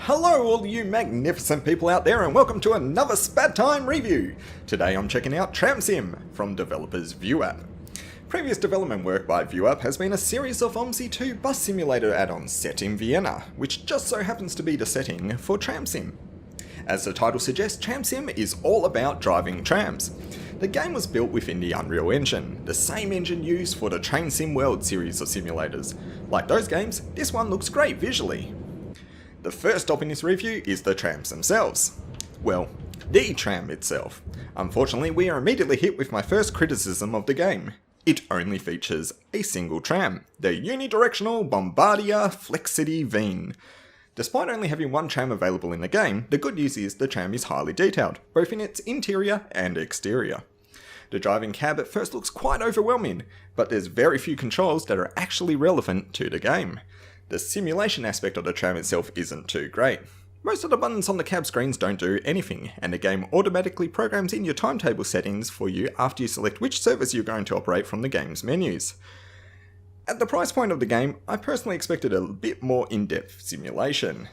Hello all you magnificent people out there and welcome to another Spat Time review. Today I'm checking out TramSim from developers ViewApp. Previous development work by ViewApp has been a series of OMSI 2 bus simulator add-ons set in Vienna, which just so happens to be the setting for TramSim. As the title suggests, TramSim is all about driving trams. The game was built within the Unreal Engine, the same engine used for the TramSim World series of simulators. Like those games, this one looks great visually. The first stop in this review is the trams themselves. Well, the tram itself. Unfortunately, we are immediately hit with my first criticism of the game. It only features a single tram, the unidirectional Bombardier Flexity Veen. Despite only having one tram available in the game, the good news is the tram is highly detailed, both in its interior and exterior. The driving cab at first looks quite overwhelming, but there's very few controls that are actually relevant to the game. The simulation aspect of the tram itself isn't too great. Most of the buttons on the cab screens don't do anything, and the game automatically programs in your timetable settings for you after you select which service you're going to operate from the game's menus. At the price point of the game, I personally expected a bit more in-depth simulation.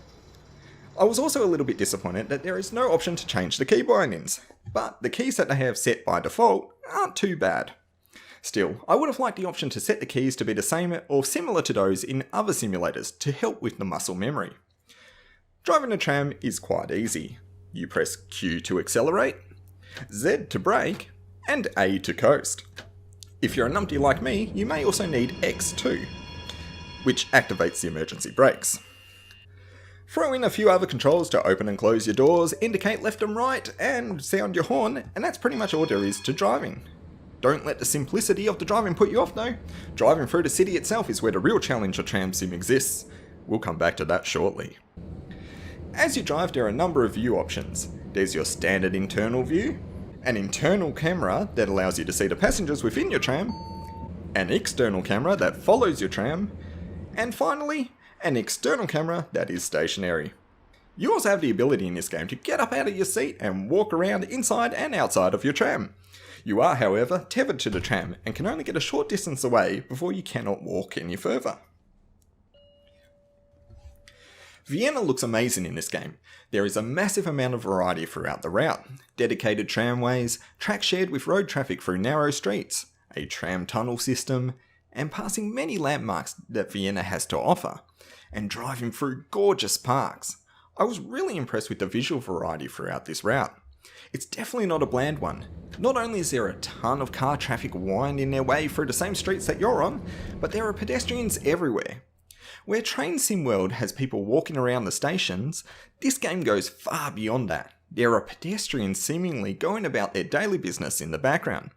I was also a little bit disappointed that there is no option to change the key bindings, but the keys that they have set by default aren't too bad. Still, I would have liked the option to set the keys to be the same or similar to those in other simulators to help with the muscle memory. Driving a tram is quite easy. You press Q to accelerate, Z to brake, and A to coast. If you're a numpty like me, you may also need X too, which activates the emergency brakes. Throw in a few other controls to open and close your doors, indicate left and right, and sound your horn, and that's pretty much all there is to driving. Don't let the simplicity of the driving put you off though. Driving through the city itself is where the real challenge of TramSim exists. We'll come back to that shortly. As you drive, there are a number of view options. There's your standard internal view, an internal camera that allows you to see the passengers within your tram, an external camera that follows your tram, and finally, an external camera that is stationary. You also have the ability in this game to get up out of your seat and walk around inside and outside of your tram. You are, however, tethered to the tram and can only get a short distance away before you cannot walk any further. Vienna looks amazing in this game. There is a massive amount of variety throughout the route. Dedicated tramways, tracks shared with road traffic through narrow streets, a tram tunnel system, and passing many landmarks that Vienna has to offer, and driving through gorgeous parks. I was really impressed with the visual variety throughout this route. It's definitely not a bland one. Not only is there a ton of car traffic winding their way through the same streets that you're on, but there are pedestrians everywhere. Where TramSim World has people walking around the stations, this game goes far beyond that. There are pedestrians seemingly going about their daily business in the background.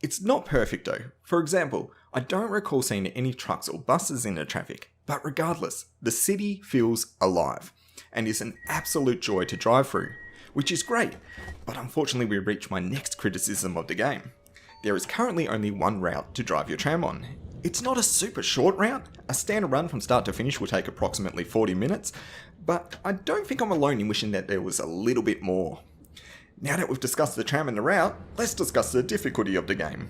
It's not perfect though. For example, I don't recall seeing any trucks or buses in the traffic, but regardless, the city feels alive and is an absolute joy to drive through. Which is great, but unfortunately we reach my next criticism of the game. There is currently only one route to drive your tram on. It's not a super short route. A standard run from start to finish will take approximately 40 minutes, but I don't think I'm alone in wishing that there was a little bit more. Now that we've discussed the tram and the route, let's discuss the difficulty of the game.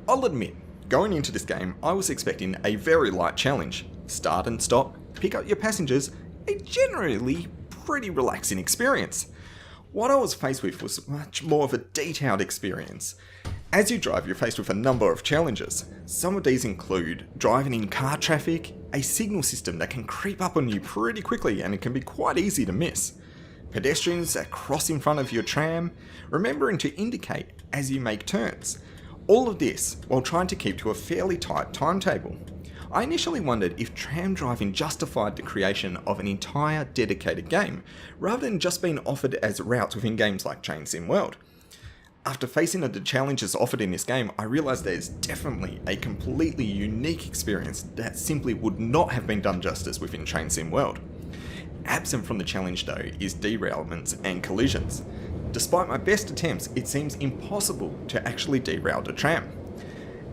I'll admit, going into this game, I was expecting a very light challenge. Start and stop, pick up your passengers, a generally pretty relaxing experience. What I was faced with was much more of a detailed experience. As you drive, you're faced with a number of challenges. Some of these include driving in car traffic, a signal system that can creep up on you pretty quickly and it can be quite easy to miss, pedestrians that cross in front of your tram, remembering to indicate as you make turns. All of this while trying to keep to a fairly tight timetable. I initially wondered if tram driving justified the creation of an entire dedicated game, rather than just being offered as routes within games like TramSim World. After facing the challenges offered in this game, I realised there is definitely a completely unique experience that simply would not have been done justice within TramSim World. Absent from the challenge though is derailments and collisions. Despite my best attempts, it seems impossible to actually derail the tram.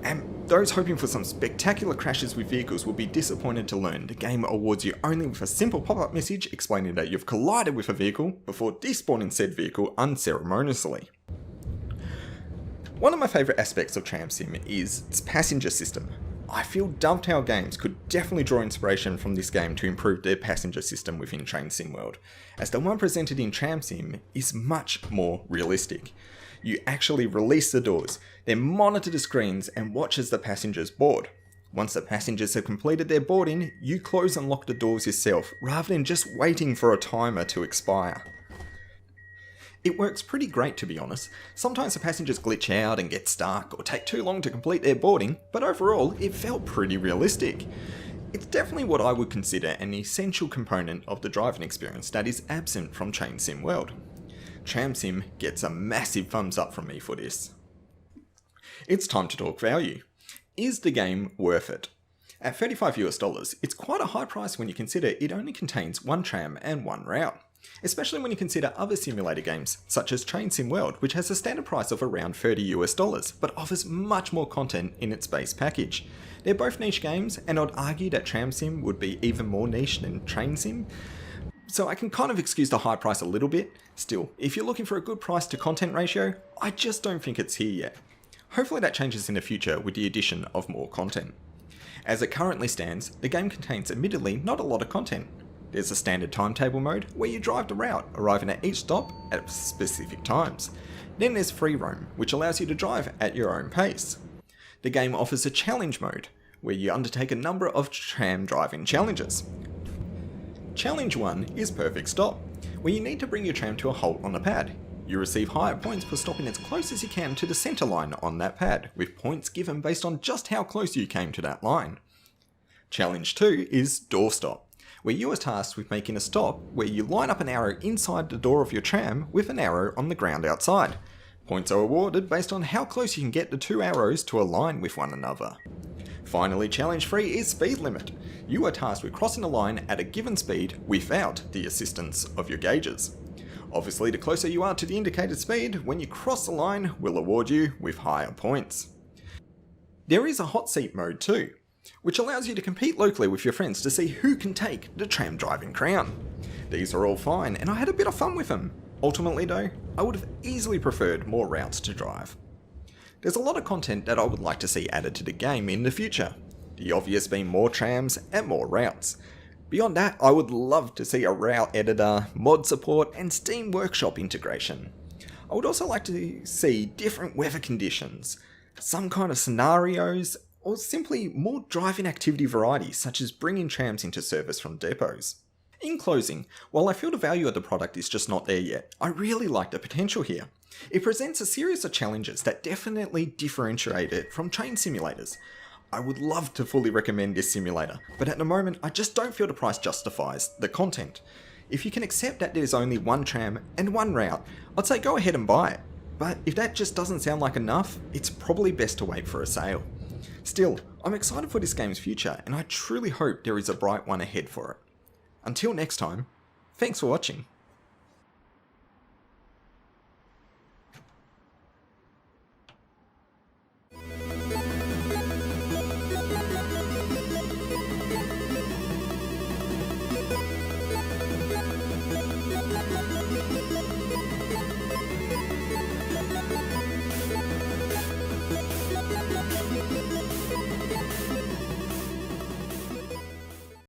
And those hoping for some spectacular crashes with vehicles will be disappointed to learn the game awards you only with a simple pop-up message explaining that you've collided with a vehicle before despawning said vehicle unceremoniously. One of my favourite aspects of TramSim is its passenger system. I feel Dovetail Games could definitely draw inspiration from this game to improve their passenger system within TramSim World, as the one presented in TramSim is much more realistic. You actually release the doors, then monitor the screens and watch as the passengers board. Once the passengers have completed their boarding, you close and lock the doors yourself, rather than just waiting for a timer to expire. It works pretty great, to be honest. Sometimes the passengers glitch out and get stuck or take too long to complete their boarding, but overall it felt pretty realistic. It's definitely what I would consider an essential component of the driving experience that is absent from TramSim World. TramSim gets a massive thumbs up from me for this. It's time to talk value. Is the game worth it? At $35 US, it's quite a high price when you consider it only contains one tram and one route. Especially when you consider other simulator games, such as TramSim World, which has a standard price of around $30 US, but offers much more content in its base package. They're both niche games, and I'd argue that TramSim would be even more niche than TramSim, so I can kind of excuse the high price a little bit. Still, if you're looking for a good price to content ratio, I just don't think it's here yet. Hopefully that changes in the future with the addition of more content. As it currently stands, the game contains admittedly not a lot of content. There's a standard timetable mode where you drive the route, arriving at each stop at specific times. Then there's free roam, which allows you to drive at your own pace. The game offers a challenge mode, where you undertake a number of tram driving challenges. Challenge 1 is Perfect Stop, where you need to bring your tram to a halt on a pad. You receive higher points for stopping as close as you can to the centre line on that pad, with points given based on just how close you came to that line. Challenge 2 is Doorstop, where you are tasked with making a stop where you line up an arrow inside the door of your tram with an arrow on the ground outside. Points are awarded based on how close you can get the two arrows to align with one another. Finally, Challenge 3 is Speed Limit. You are tasked with crossing a line at a given speed without the assistance of your gauges. Obviously, the closer you are to the indicated speed when you cross the line will award you with higher points. There is a hot seat mode too, which allows you to compete locally with your friends to see who can take the tram driving crown. These are all fine, and I had a bit of fun with them. Ultimately though, I would have easily preferred more routes to drive. There's a lot of content that I would like to see added to the game in the future, the obvious being more trams and more routes. Beyond that, I would love to see a route editor, mod support, and Steam Workshop integration. I would also like to see different weather conditions, some kind of scenarios, or simply more driving activity variety, such as bringing trams into service from depots. In closing, while I feel the value of the product is just not there yet, I really like the potential here. It presents a series of challenges that definitely differentiate it from train simulators. I would love to fully recommend this simulator, but at the moment I just don't feel the price justifies the content. If you can accept that there's only one tram and one route, I'd say go ahead and buy it. But if that just doesn't sound like enough, it's probably best to wait for a sale. Still, I'm excited for this game's future, and I truly hope there is a bright one ahead for it. Until next time, thanks for watching.